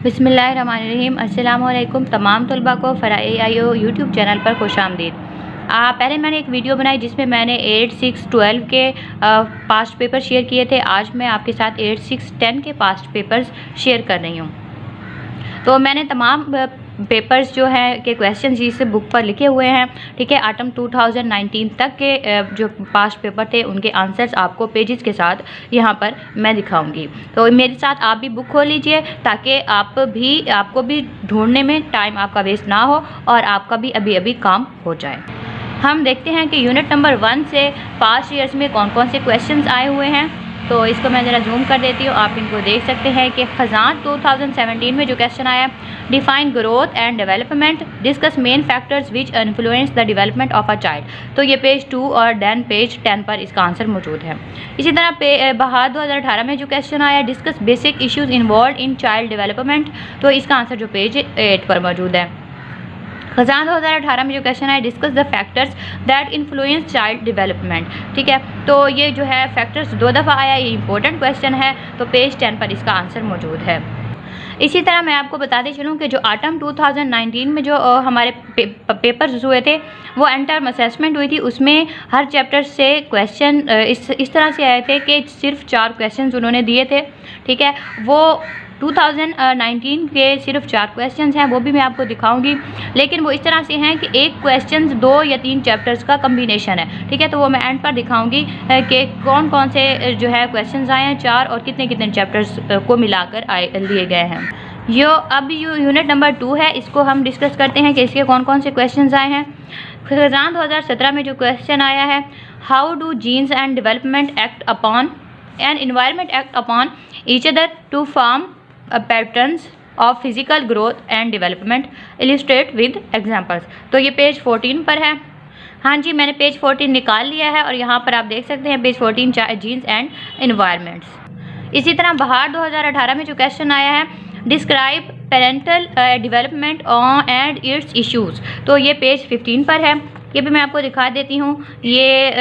बिस्मिल्लाहिर्रहमानिर्रहीम। अस्सलाम वालेकुम तमाम तलबा को फ़राए-ए-आई-ओ यूट्यूब चैनल पर खुशामदीद। पहले मैंने एक वीडियो बनाई जिसमें मैंने 8, 6, 12 के पास्ट पेपर शेयर किए थे। आज मैं आपके साथ 8, 6, 10 के पास्ट पेपर्स शेयर कर रही हूँ। तो मैंने तमाम पेपर्स जो हैं के क्वेश्चन इस बुक पर लिखे हुए हैं, ठीक है। आटम 2019 तक के जो पास्ट पेपर थे उनके आंसर्स आपको पेजेस के साथ यहाँ पर मैं दिखाऊंगी। तो मेरे साथ आप भी बुक खोल लीजिए ताकि आपको भी ढूंढने में टाइम आपका वेस्ट ना हो और आपका भी अभी अभी काम हो जाए। हम देखते हैं कि यूनिट नंबर 1 से पास्ट ईयर्स में कौन कौन से क्वेश्चंस आए हुए हैं। तो इसको मैं ज़रा जूम कर देती हूँ, आप इनको देख सकते हैं कि खजान 2017 में जो क्वेश्चन आया, define growth and development, discuss main factors which influence the development of a child. तो ये पेज 2 और देन पेज 10 पर इसका आंसर मौजूद है। इसी तरह बहार 2018 में जो क्वेश्चन आया, discuss basic issues involve in child development, तो इसका आंसर जो पेज 8 पर मौजूद है। खजान 2018 में जो क्वेश्चन है, discuss the factors that influence child development, ठीक है। तो ये जो है फैक्टर्स 2 दफ़ा आया, ये इंपॉर्टेंट क्वेश्चन है, तो पेज 10 पर इसका आंसर मौजूद है। इसी तरह मैं आपको बताते चलूँ कि जो आटम 2019 में जो हमारे पेपर्स हुए थे वो एंड टर्म असेसमेंट हुई थी, उसमें हर चैप्टर से क्वेश्चन इस तरह से आए थे कि सिर्फ 4 क्वेश्चन उन्होंने दिए थे, ठीक है। वो 2019 के सिर्फ 4 क्वेश्चंस हैं, वो भी मैं आपको दिखाऊंगी, लेकिन वो इस तरह से हैं कि एक क्वेश्चन 2 या 3 चैप्टर्स का कम्बिनेशन है, ठीक है। तो वो मैं एंड पर दिखाऊंगी कि कौन कौन से जो है क्वेश्चंस आए हैं 4 और कितने कितने चैप्टर्स को मिलाकर लिए गए हैं। अब यूनिट नंबर 2 है, इसको हम डिस्कस करते हैं कि इसके कौन कौन से क्वेश्चंस आए हैं। खजान 2017 में जो क्वेश्चन आया है, how do genes and development act upon and environment act upon each other to form patterns of physical growth and development, illustrate with examples. तो ये पेज 14 पर है। हाँ जी, मैंने पेज 14 निकाल लिया है और यहाँ पर आप देख सकते हैं पेज 14 जीन्स एंड एनवायरनमेंट्स। इसी तरह बहार 2018 में जो क्वेश्चन आया है, describe parental development and it's issues, तो ये पेज 15 पर है। ये भी मैं आपको दिखा देती हूँ, ये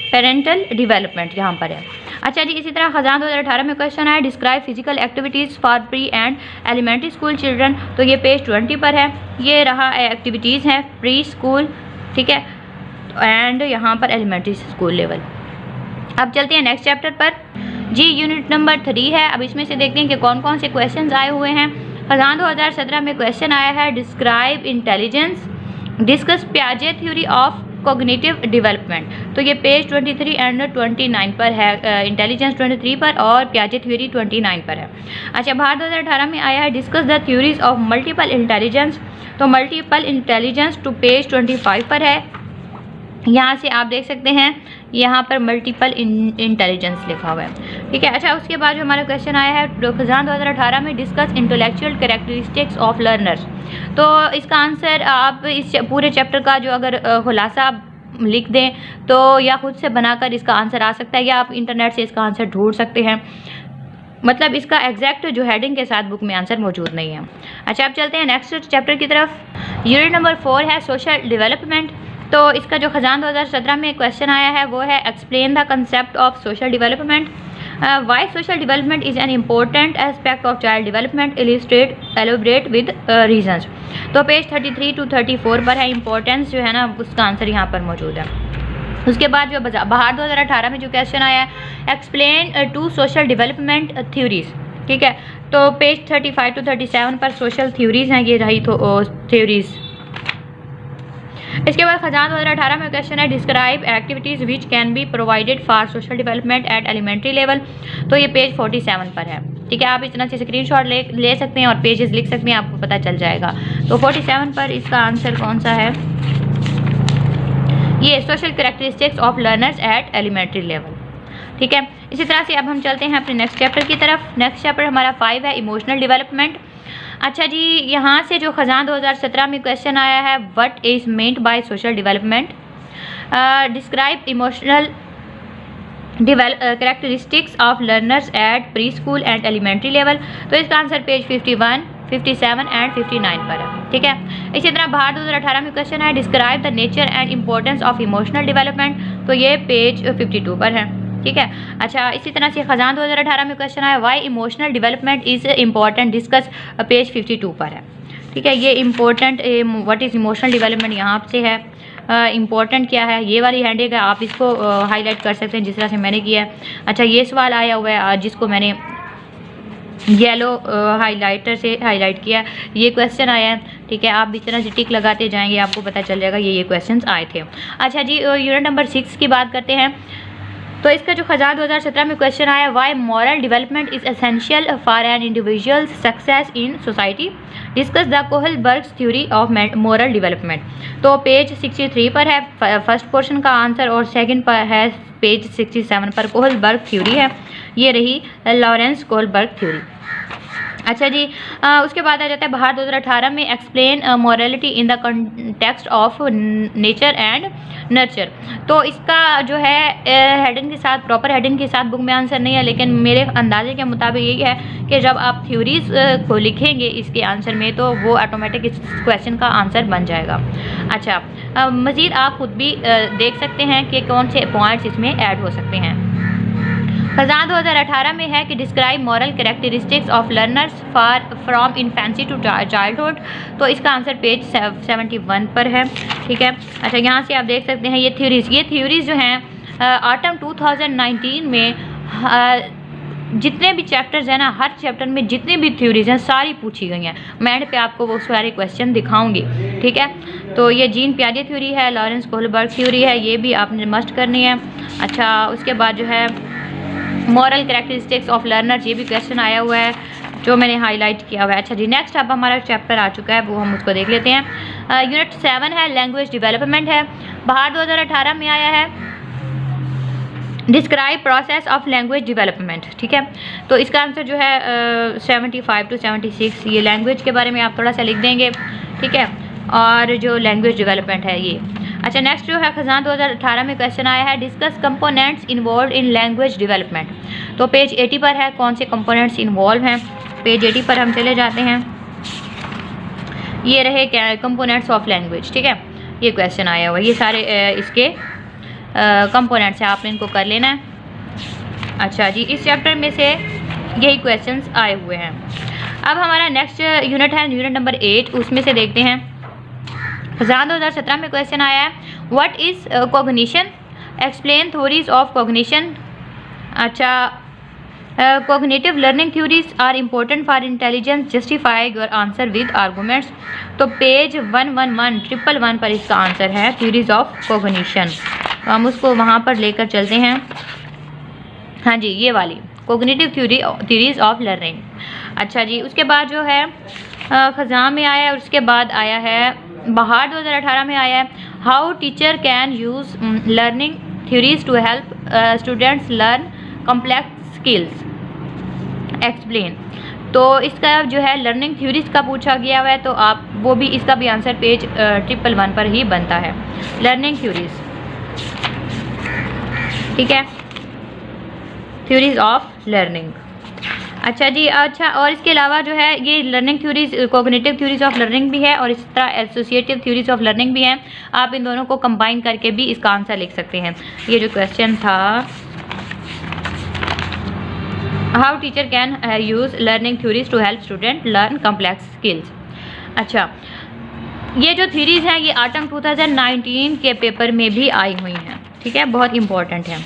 पेरेंटल डेवलपमेंट यहाँ पर है। अच्छा जी, इसी तरह खजान 2018 में क्वेश्चन आया, describe physical activities for pre and elementary school children, तो ये पेज 20 पर है। ये रहा एक्टिविटीज़ हैं प्री स्कूल, ठीक है, एंड यहाँ पर एलिमेंट्री स्कूल लेवल। अब चलते हैं नेक्स्ट चैप्टर पर जी, यूनिट नंबर 3 है। अब इसमें से देखते हैं कि कौन कौन से क्वेश्चन आए हुए हैं। खजान 2017 में क्वेश्चन आया है, डिस्क्राइब इंटेलिजेंस, डिस्कस पियाजे थ्योरी ऑफ कॉग्निटिव डेवलपमेंट, तो ये पेज 23 एंड 29 पर है। इंटेलिजेंस 23 पर और पियाजे थ्योरी 29 पर है। अच्छा, बहार 2018 में आया है, discuss the theories of multiple intelligence, तो मल्टीपल इंटेलिजेंस टू पेज 25 पर है। यहाँ से आप देख सकते हैं, यहाँ पर मल्टीपल इंटेलिजेंस लिखा हुआ है, ठीक है। अच्छा, उसके बाद जो हमारा क्वेश्चन आया है खजान 2018 में, discuss intellectual characteristics of learners, तो इसका आंसर आप इस पूरे चैप्टर का जो अगर खुलासा लिख दें तो या खुद से बनाकर इसका आंसर आ सकता है, या आप इंटरनेट से इसका आंसर ढूंढ सकते हैं। मतलब इसका एग्जैक्ट जो हेडिंग के साथ बुक में आंसर मौजूद नहीं है। अच्छा, अब चलते हैं नेक्स्ट चैप्टर की तरफ। यूनिट नंबर 4 है सोशल डेवलपमेंट, तो इसका जो खजान 2017 में क्वेश्चन आया है वो है, explain the concept of social development, why social development is an important aspect of child development, elaborate with reasons, तो पेज 33 to 34 पर है। इंपॉर्टेंस जो है ना उसका आंसर यहाँ पर मौजूद है। उसके बाद जो बहार 2018 में जो क्वेश्चन आया है, एक्सप्लेन 2 सोशल डेवलपमेंट थ्योरीज, ठीक है, तो पेज 35 to 37 पर सोशल थ्योरीज हैं, ये रही तो थ्योरीज। इसके बाद खजान 2018 में क्वेश्चन है, describe activities which can be provided for social development at elementary level, तो ये पेज 47 पर है, ठीक है। आप इस तरह से स्क्रीनशॉट ले सकते हैं और पेजेस लिख सकते हैं, आपको पता चल जाएगा। तो 47 पर इसका आंसर कौन सा है, ये social characteristics of learners at elementary level, ठीक है। इसी तरह से अब हम चलते हैं अपने नेक्स्ट चैप्टर की तरफ। नेक्स्ट चैप्टर हमारा 5 है, इमोशनल डेवलपमेंट। अच्छा जी, यहाँ से जो खजान 2017 में क्वेश्चन आया है, what is meant by social development, describe emotional characteristics of learners at pre school and elementary level, तो इसका आंसर पेज 51, 57 एंड 59 पर है, ठीक है। इसी तरह बहार 2018 में क्वेश्चन है, describe the nature and importance of emotional development, तो ये पेज 52 पर है, ठीक है। अच्छा, इसी तरह से खजान 2018 में क्वेश्चन आया why emotional development is important, discuss page 52 पर है। ठीक है, ये important what is emotional development यहाँ से है। इम्पोर्टेंट क्या है, ये वाली हैडिंग है, आप इसको हाईलाइट कर सकते हैं जिस तरह से मैंने किया है। अच्छा, ये सवाल आया हुआ है जिसको मैंने येलो हाइलाइटर से हाईलाइट किया, ये क्वेश्चन आया है। ठीक है, आप इस तरह से टिक लगाते जाएंगे, आपको पता चल जाएगा ये क्वेश्चंस आए थे। अच्छा जी, यूनिट नंबर 6 की बात करते हैं। तो इसका जो खजान 2017 में क्वेश्चन आया why moral development is essential for an individual success in society, discuss the Kohlberg's theory of moral development. तो पेज 63 पर है फर्स्ट पोर्शन का आंसर, और सेकंड पर है पेज 67 पर कोहलबर्ग थ्योरी है। ये रही लॉरेंस कोहलबर्ग थ्योरी। अच्छा जी, उसके बाद आ जाता है बाहर 2018 में explain morality in the context of nature and nurture. तो इसका जो है हेडिंग के साथ, प्रॉपर हेडिंग के साथ बुक में आंसर नहीं है, लेकिन मेरे अंदाजे के मुताबिक यही है कि जब आप थ्योरीज को लिखेंगे इसके आंसर में तो वो ऑटोमेटिक इस क्वेश्चन का आंसर बन जाएगा। अच्छा, मज़ीद आप खुद भी देख सकते हैं कि कौन से पॉइंट्स इसमें ऐड हो सकते हैं। खजान 2018 में है कि describe moral characteristics of learners for from infancy to childhood. तो इसका आंसर पेज 71 पर है। ठीक है। अच्छा, यहाँ से आप देख सकते हैं ये थ्योरीज जो हैं ऑटम 2019 में जितने भी चैप्टर्स हैं ना, हर चैप्टर में जितनी भी थ्योरीज हैं सारी पूछी गई हैं। मैं एंड पे आपको वो सारे क्वेश्चन दिखाऊंगी। ठीक है, तो ये जीन पियाजे थ्योरी है, लॉरेंस कोहलबर्ग थ्योरी है, ये भी आपने मस्ट करनी है। अच्छा, उसके बाद जो है मॉरल कैरेक्टरिस्टिक्स ऑफ लर्नर्स, ये भी क्वेश्चन आया हुआ है जो मैंने हाईलाइट किया हुआ है। अच्छा जी, नेक्स्ट अब हमारा चैप्टर आ चुका है, वो हम उसको देख लेते हैं। यूनिट 7 है, लैंग्वेज डेवलपमेंट है, बाहर 2018 में आया है। Describe process of language development. ठीक है, तो इसका आंसर जो है 75 to 76, ये लैंग्वेज के बारे में आप थोड़ा सा लिख देंगे। ठीक है, और जो लैंग्वेज डेवलपमेंट है ये। अच्छा, नेक्स्ट जो है खजान 2018 में क्वेश्चन आया है discuss components involve in language development. तो पेज 80 पर है कौन से कंपोनेंट्स इन्वॉल्व हैं। पेज 80 पर हम चले जाते हैं, ये रहे क्या कंपोनेंट्स ऑफ लैंग्वेज। ठीक है, ये क्वेश्चन आया हुआ है, ये सारे इसके कंपोनेंट्स हैं, आपने इनको कर लेना है। अच्छा जी, इस चैप्टर में से यही क्वेश्चंस आए हुए हैं। अब हमारा नेक्स्ट यूनिट है यूनिट नंबर 8, उसमें से देखते हैं। खजान 2017 में क्वेश्चन आया है what is cognition, explain theories of cognition. अच्छा, cognitive learning theories are important for intelligence, justify your answer with arguments. तो पेज 111 पर इसका आंसर है थ्योरीज ऑफ कॉग्निशन। तो हम उसको वहाँ पर लेकर चलते हैं। हाँ जी, ये वाली कॉग्निटिव थ्योरीज ऑफ लर्निंग। अच्छा जी, उसके बाद जो है खजान में आया है, उसके बाद आया है बाहर 2018 में आया है how teacher can use learning theories to help students learn complex skills, explain. तो इसका जो है लर्निंग थ्योरीज का पूछा गया हुआ है, तो आप वो भी, इसका भी आंसर पेज 111 पर ही बनता है, लर्निंग थ्योरीज। ठीक है, थ्योरीज ऑफ लर्निंग। अच्छा जी, अच्छा, और इसके अलावा जो है ये learning theories, cognitive theories of learning भी है और इस तरह एसोसिएटिव थ्योरीज ऑफ लर्निंग भी है। आप इन दोनों को कंबाइन करके भी इसका आंसर लिख सकते हैं। ये जो क्वेश्चन था how teacher can use learning theories to help student learn complex skills. अच्छा, ये जो थ्योरीज हैं ये ऑटम 2019 के पेपर में भी आई हुई हैं। ठीक है, बहुत इंपॉर्टेंट है।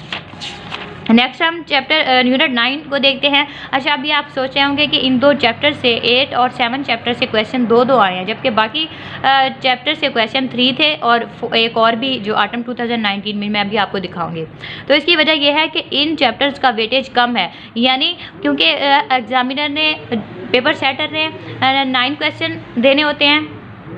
नेक्स्ट हम चैप्टर यूनिट 9 को देखते हैं। अच्छा, अभी आप सोच रहे होंगे कि इन दो चैप्टर से 8 और 7 चैप्टर से क्वेश्चन दो आए हैं, जबकि बाकी चैप्टर से क्वेश्चन 3 थे और एक और भी जो ऑटम 2019 में मैं अभी आपको दिखाऊंगी। तो इसकी वजह यह है कि इन चैप्टर्स का वेटेज कम है, यानी क्योंकि एग्जामिनर ने, पेपर सेटर ने 9 क्वेश्चन देने होते हैं,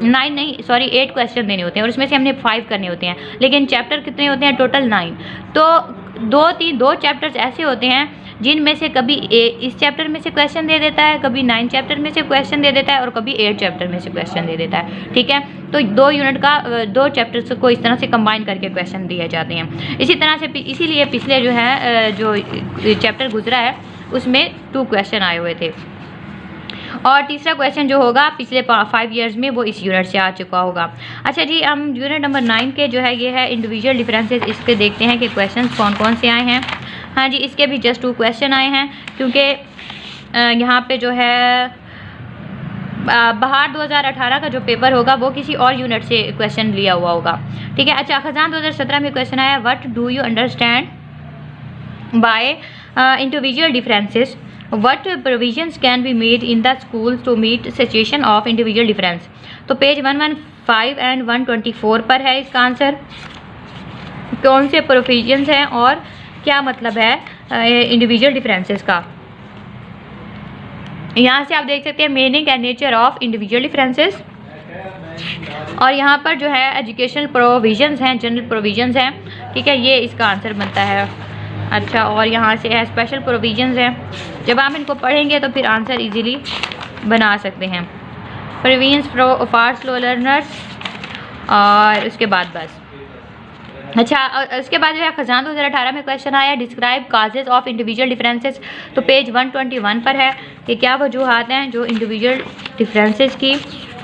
8 क्वेश्चन देने होते हैं और उसमें से हमने 5 करने होते हैं, लेकिन चैप्टर कितने होते हैं टोटल 9। तो दो चैप्टर्स ऐसे होते हैं जिनमें से कभी इस चैप्टर में से क्वेश्चन दे देता है, कभी 9 चैप्टर में से क्वेश्चन दे देता है और कभी 8 चैप्टर में से क्वेश्चन दे देता है। ठीक है, तो 2 यूनिट का 2 चैप्टर्स को इस तरह से कंबाइन करके क्वेश्चन दिए जाते हैं। इसी तरह से इसीलिए पिछले जो है जो चैप्टर गुजरा है उसमें 2 क्वेश्चन आए हुए थे और तीसरा क्वेश्चन जो होगा पिछले 5 ईयर्स में वो इस यूनिट से आ चुका होगा। अच्छा जी, हम यूनिट नंबर 9 के जो है ये है इंडिविजुअल डिफरेंसेस, इसके देखते हैं कि क्वेश्चन कौन कौन से आए हैं। हाँ जी, इसके भी जस्ट 2 क्वेश्चन आए हैं, क्योंकि यहाँ पे जो है बाहर 2018 का जो पेपर होगा वो किसी और यूनिट से क्वेश्चन लिया हुआ होगा, ठीक है। अच्छा, खजान 2017 में क्वेश्चन आया, what do you understand by individual differences, what provisions can be made in the school to meet situation of individual difference. तो पेज 115 एंड 124 पर है इसका आंसर। कौन से प्रोविजंस हैं और क्या मतलब है इंडिविजुअल डिफरेंसेस का। यहाँ से आप देख सकते हैं meaning and nature of individual differences, और यहाँ पर जो है एजुकेशनल प्रोविजंस हैं, जनरल प्रोविजंस हैं, ठीक है, ये इसका आंसर बनता है। अच्छा, और यहाँ से है स्पेशल प्रोविजंस हैं। जब आप इनको पढ़ेंगे तो फिर आंसर इजीली बना सकते हैं। प्रोविजंस फॉर स्लो लर्नर्स, और उसके बाद बस। अच्छा, उसके बाद जो है खजान 2018 में क्वेश्चन आया, describe causes of individual differences. तो पेज 121 पर है कि क्या वजूहात हैं जो इंडिविजुअल डिफरेंसेस की।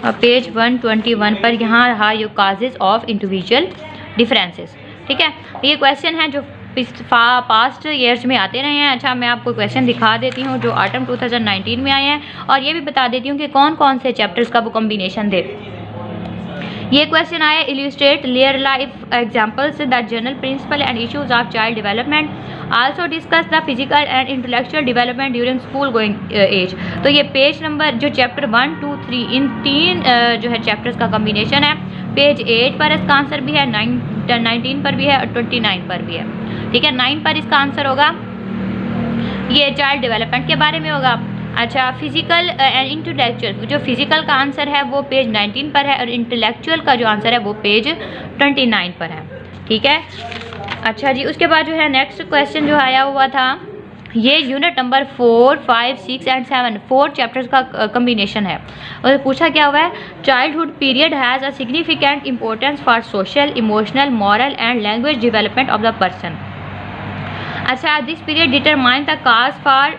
पेज 121 पर यहाँ रहा ये काजेज ऑफ इंडिविजुअल डिफरेंसेस, ठीक है। ये क्वेश्चन हैं जो पास्ट ईयर्स में आते रहे हैं। अच्छा, मैं आपको क्वेश्चन दिखा देती हूँ जो ऑटम 2019 में आए हैं, और ये भी बता देती हूँ कि कौन कौन से चैप्टर्स का वो कॉम्बिनेशन थे। ये क्वेश्चन आया, illustrate real life examples the general principle and issues of child development, also discuss the physical and intellectual development during school going age. तो ये पेज नंबर जो चैप्टर 1, 2, 3 इन 3 जो है चैप्टर्स का कॉम्बिनेशन है। पेज 8 पर इसका आंसर भी है, 19 पर भी है, और 29 पर भी है, ठीक है। 9 पर इसका आंसर होगा, ये चाइल्ड डेवलपमेंट के बारे में होगा। अच्छा, फिजिकल एंड इंटेलेक्चुअल, जो फिजिकल का आंसर है वो पेज 19 पर है, और इंटेलेक्चुअल का जो आंसर है वो पेज 29 पर है, ठीक है। अच्छा जी, उसके बाद जो है नेक्स्ट क्वेश्चन जो आया हुआ था, ये यूनिट नंबर 4, 5, 6 एंड 7 4 चैप्टर्स का कम्बिनेशन है। और पूछा क्या हुआ है, childhood period has a significant importance for social, emotional, moral and language development of the person. अच्छा, this period determine the cause for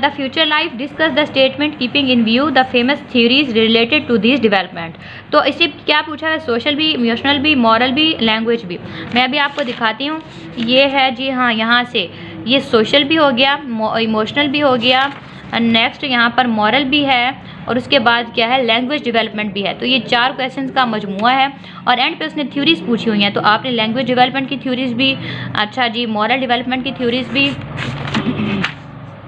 the future life, discuss the statement keeping in view the famous theories related to these development। तो इससे क्या पूछा है, social भी, emotional भी, moral भी, language भी। मैं अभी आपको दिखाती हूँ, ये है जी, हाँ, यहाँ से ये सोशल भी हो गया, इमोशनल भी हो गया, नेक्स्ट यहाँ पर मॉरल भी है, और उसके बाद क्या है, लैंग्वेज डेवलपमेंट भी है। तो ये 4 क्वेश्चंस का मजमुआ है, और एंड पे उसने थ्योरीज पूछी हुई हैं। तो आपने लैंग्वेज डेवलपमेंट की थ्योरीज भी, अच्छा जी, मॉरल डेवलपमेंट की थ्योरीज भी,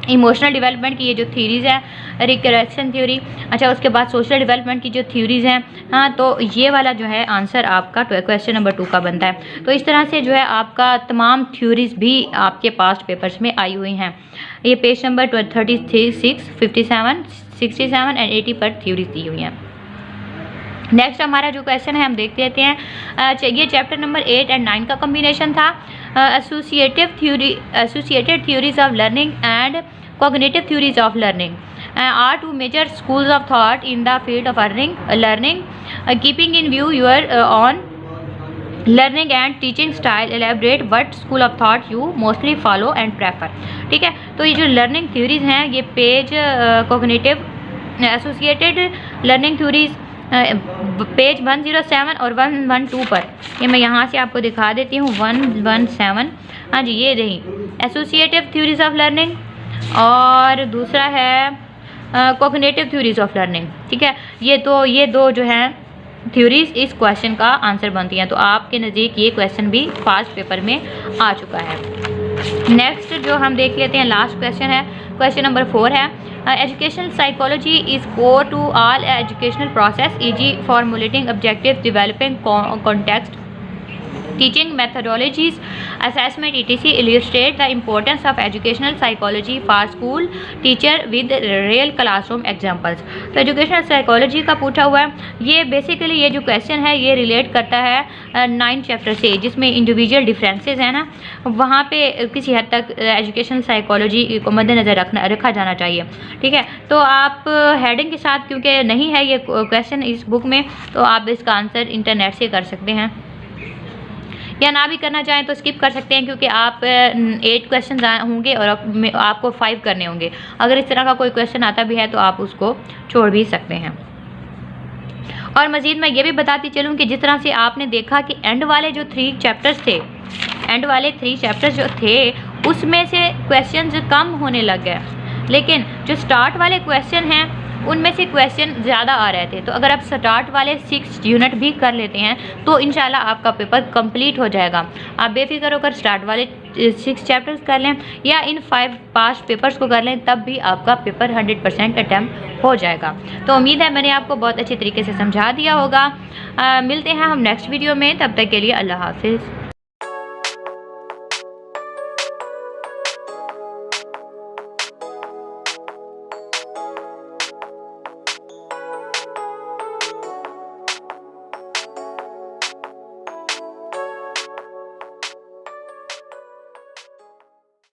इमोशनल डेवलपमेंट की ये जो थ्योरीज़ है, रिकरेक्शन थ्योरी, अच्छा, उसके बाद सोशल डेवलपमेंट की जो थ्योरीज़ हैं, हाँ, तो ये वाला जो है आंसर आपका क्वेश्चन नंबर 2 का बनता है। तो इस तरह से जो है आपका तमाम थ्योरीज़ भी आपके पास्ट पेपर्स में आई हुई हैं। ये पेज नंबर 36, 57, 67 एंड 80 पर थ्योरीज दी हुई हैं। नेक्स्ट हमारा जो क्वेश्चन है हम देख लेते हैं। ये चैप्टर नंबर 8 एंड 9 का कॉम्बिनेशन था। Associated theories of learning and cognitive theories of learning are two major schools of thought in the field of learning keeping in view your own learning and teaching style, elaborate what school of thought you mostly follow and prefer. ठीक है, तो ये जो learning theories हैं, ये page cognitive associated learning theories page 107 और 112 पर, ये मैं यहाँ से आपको दिखा देती हूँ। 117, हाँ जी, ये रही एसोसिएटिव थ्योरीज ऑफ लर्निंग, और दूसरा है कॉग्निटिव थ्योरीज ऑफ लर्निंग। ठीक है, ये दो जो हैं थ्योरीज इस क्वेश्चन का आंसर बनती हैं। तो आपके नज़दीक ये क्वेश्चन भी पास्ट पेपर में आ चुका है। नेक्स्ट जो हम देख लेते हैं, लास्ट क्वेश्चन है, क्वेश्चन नंबर 4 है, educational psychology is core to all educational process, easy formulating objective, developing context, teaching methodologies, assessment etc. illustrate the importance of educational psychology for school teacher with real classroom examples। तो educational psychology का पूछा हुआ है। ये basically ये जो question है ये रिलेट करता है 9 चैप्टर से, जिसमें इंडिविजुअल डिफरेंसेस है ना, वहाँ पे किसी हद तक एजुकेशनल साइकोलॉजी को मद्देनज़र रखा जाना चाहिए। ठीक है, तो आप हेडिंग के साथ, क्योंकि नहीं है ये क्वेश्चन इस बुक में, तो आप इसका आंसर इंटरनेट से कर सकते हैं, या ना भी करना चाहें तो स्किप कर सकते हैं, क्योंकि आप 8 क्वेश्चन होंगे और आपको 5 करने होंगे। अगर इस तरह का कोई क्वेश्चन आता भी है तो आप उसको छोड़ भी सकते हैं। और मज़ीद मैं ये भी बताती चलूँ कि जिस तरह से आपने देखा कि एंड वाले जो 3 चैप्टर्स थे, एंड वाले 3 चैप्टर्स जो थे उसमें से क्वेश्चन कम होने लग गए, लेकिन जो स्टार्ट वाले क्वेश्चन हैं उनमें से क्वेश्चन ज़्यादा आ रहे थे। तो अगर आप स्टार्ट वाले 6 यूनिट भी कर लेते हैं तो इंशाल्लाह आपका पेपर कंप्लीट हो जाएगा। आप बेफिक्र होकर स्टार्ट वाले 6 चैप्टर्स कर लें या इन 5 पास्ट पेपर्स को कर लें, तब भी आपका पेपर 100% अटैम्प्ट हो जाएगा। तो उम्मीद है मैंने आपको बहुत अच्छे तरीके से समझा दिया होगा। मिलते हैं हम नेक्स्ट वीडियो में, तब तक के लिए अल्लाह हाफिज़।